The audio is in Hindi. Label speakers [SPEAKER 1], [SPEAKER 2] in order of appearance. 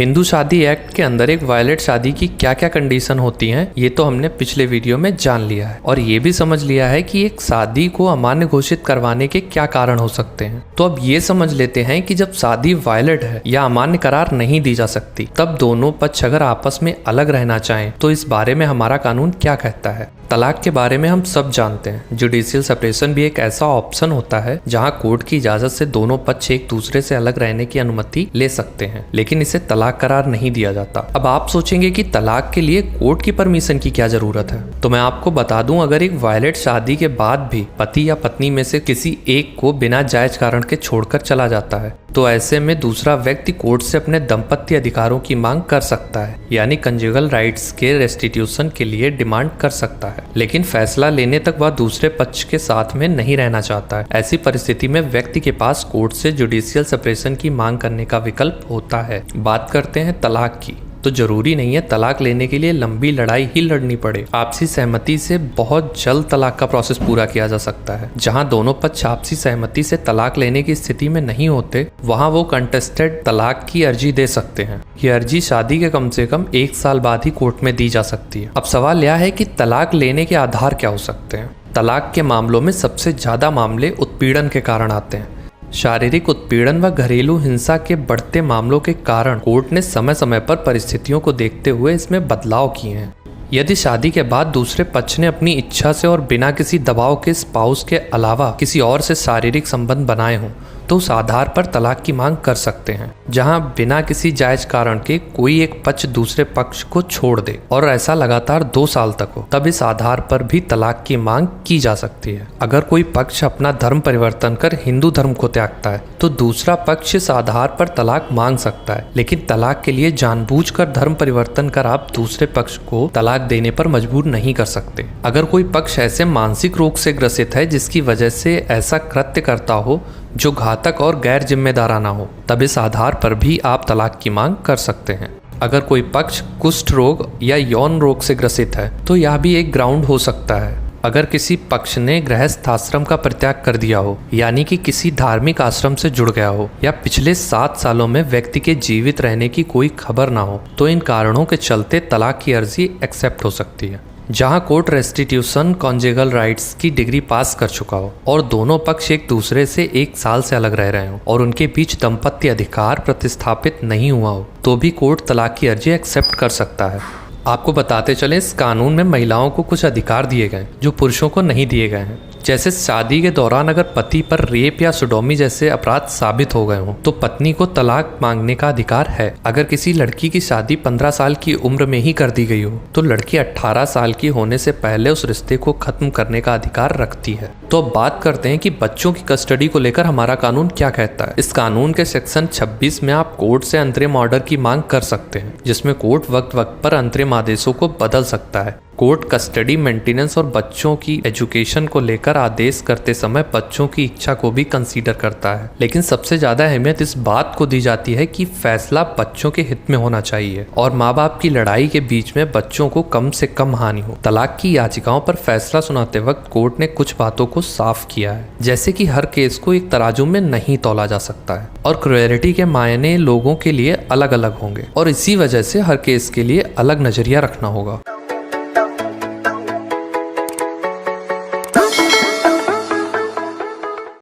[SPEAKER 1] हिंदू शादी एक्ट के अंदर एक वायलेट शादी की क्या क्या कंडीशन होती हैं, ये तो हमने पिछले वीडियो में जान लिया है और ये भी समझ लिया है कि एक शादी को अमान्य घोषित करवाने के क्या कारण हो सकते हैं। तो अब ये समझ लेते हैं कि जब शादी वायलेट है या अमान्य करार नहीं दी जा सकती, तब दोनों पक्ष अगर आपस में अलग रहना चाहें तो इस बारे में हमारा कानून क्या कहता है। तलाक के बारे में हम सब जानते हैं। जुडिशियल सेपरेशन भी एक ऐसा ऑप्शन होता है जहां कोर्ट की इजाजत से दोनों पक्ष एक दूसरे से अलग रहने की अनुमति ले सकते हैं, लेकिन इसे तलाक करार नहीं दिया जाता। अब आप सोचेंगे कि तलाक के लिए कोर्ट की परमिशन की क्या जरूरत है, तो मैं आपको बता दूं, अगर एक वायलेट शादी के बाद भी पति या पत्नी में से किसी एक को बिना जायज कारण के छोड़कर चला जाता है, तो ऐसे में दूसरा व्यक्ति कोर्ट से अपने दंपत्ति अधिकारों की मांग कर सकता है, यानी कंजुगल राइट्स के रेस्टिट्यूशन के लिए डिमांड कर सकता है, लेकिन फैसला लेने तक वह दूसरे पक्ष के साथ में नहीं रहना चाहता है। ऐसी परिस्थिति में व्यक्ति के पास कोर्ट से जुडिशियल सेपरेशन की मांग करने का विकल्प होता है। बात करते हैं तलाक की, तो जरूरी नहीं है तलाक लेने के लिए लंबी लड़ाई ही लड़नी पड़े। आपसी सहमति से बहुत जल्द तलाक का प्रोसेस पूरा किया जा सकता है। जहां दोनों पक्ष आपसी सहमति से तलाक लेने की स्थिति में नहीं होते, वहां वो कंटेस्टेड तलाक की अर्जी दे सकते हैं। ये अर्जी शादी के कम से कम 1 साल बाद ही कोर्ट में दी जा सकती है। अब सवाल यह है कि तलाक लेने के आधार क्या हो सकते हैं। तलाक के मामलों में सबसे ज्यादा मामले उत्पीड़न के कारण आते हैं। शारीरिक उत्पीड़न व घरेलू हिंसा के बढ़ते मामलों के कारण कोर्ट ने समय समय पर परिस्थितियों को देखते हुए इसमें बदलाव किए हैं। यदि शादी के बाद दूसरे पक्ष ने अपनी इच्छा से और बिना किसी दबाव के स्पाउस के अलावा किसी और से शारीरिक संबंध बनाए हों, तो उस आधार पर तलाक की मांग कर सकते हैं। जहां बिना किसी जायज कारण के कोई एक पक्ष दूसरे पक्ष को छोड़ दे और ऐसा लगातार 2 साल तक हो, तब इस आधार पर भी तलाक की मांग की जा सकती है। अगर कोई पक्ष अपना धर्म परिवर्तन कर हिंदू धर्म को त्यागता है, तो दूसरा पक्ष इस आधार पर तलाक मांग सकता है, लेकिन तलाक के लिए जानबूझकर धर्म परिवर्तन कर आप दूसरे पक्ष को तलाक देने पर मजबूर नहीं कर सकते। अगर कोई पक्ष ऐसे मानसिक रोग से ग्रसित है जिसकी वजह से ऐसा कृत्य करता हो जो घातक और गैर जिम्मेदाराना हो, तब इस आधार पर भी आप तलाक की मांग कर सकते हैं। अगर कोई पक्ष कुष्ठ रोग या यौन रोग से ग्रसित है, तो यह भी एक ग्राउंड हो सकता है। अगर किसी पक्ष ने गृहस्थ आश्रम का परित्याग कर दिया हो, यानी कि किसी धार्मिक आश्रम से जुड़ गया हो, या पिछले 7 सालों में व्यक्ति के जीवित रहने की कोई खबर ना हो, तो इन कारणों के चलते तलाक की अर्जी एक्सेप्ट हो सकती है। जहां कोर्ट रेस्टिट्यूशन कॉन्जुगल राइट्स की डिग्री पास कर चुका हो और दोनों पक्ष एक दूसरे से 1 साल से अलग रह रहे हो और उनके बीच दंपत्ति अधिकार प्रतिस्थापित नहीं हुआ हो, तो भी कोर्ट तलाक की अर्जी एक्सेप्ट कर सकता है। आपको बताते चलें, इस कानून में महिलाओं को कुछ अधिकार दिए गए जो पुरुषों को नहीं दिए गए हैं। जैसे शादी के दौरान अगर पति पर रेप या सोडोमी जैसे अपराध साबित हो गए हों, तो पत्नी को तलाक मांगने का अधिकार है। अगर किसी लड़की की शादी 15 साल की उम्र में ही कर दी गई हो, तो लड़की 18 साल की होने से पहले उस रिश्ते को खत्म करने का अधिकार रखती है। तो अब बात करते हैं कि बच्चों की कस्टडी को लेकर हमारा कानून क्या कहता है। इस कानून के सेक्शन 26 में आप कोर्ट से अंतरिम ऑर्डर की मांग कर सकते हैं, जिसमें कोर्ट वक्त वक्त पर अंतरिम आदेशों को बदल सकता है। कोर्ट कस्टडी, मेंटेनेंस और बच्चों की एजुकेशन को लेकर आदेश करते समय बच्चों की इच्छा को भी कंसीडर करता है, लेकिन सबसे ज्यादा अहमियत इस बात को दी जाती है कि फैसला बच्चों के हित में होना चाहिए और माँ बाप की लड़ाई के बीच में बच्चों को कम से कम हानि हो। तलाक की याचिकाओं पर फैसला सुनाते वक्त कोर्ट ने कुछ बातों को साफ किया है, जैसे कि हर केस को एक तराजू में नहीं तौला जा सकता है और क्रुएलिटी के मायने लोगों के लिए अलग अलग होंगे और इसी वजह से हर केस के लिए अलग नजरिया रखना होगा।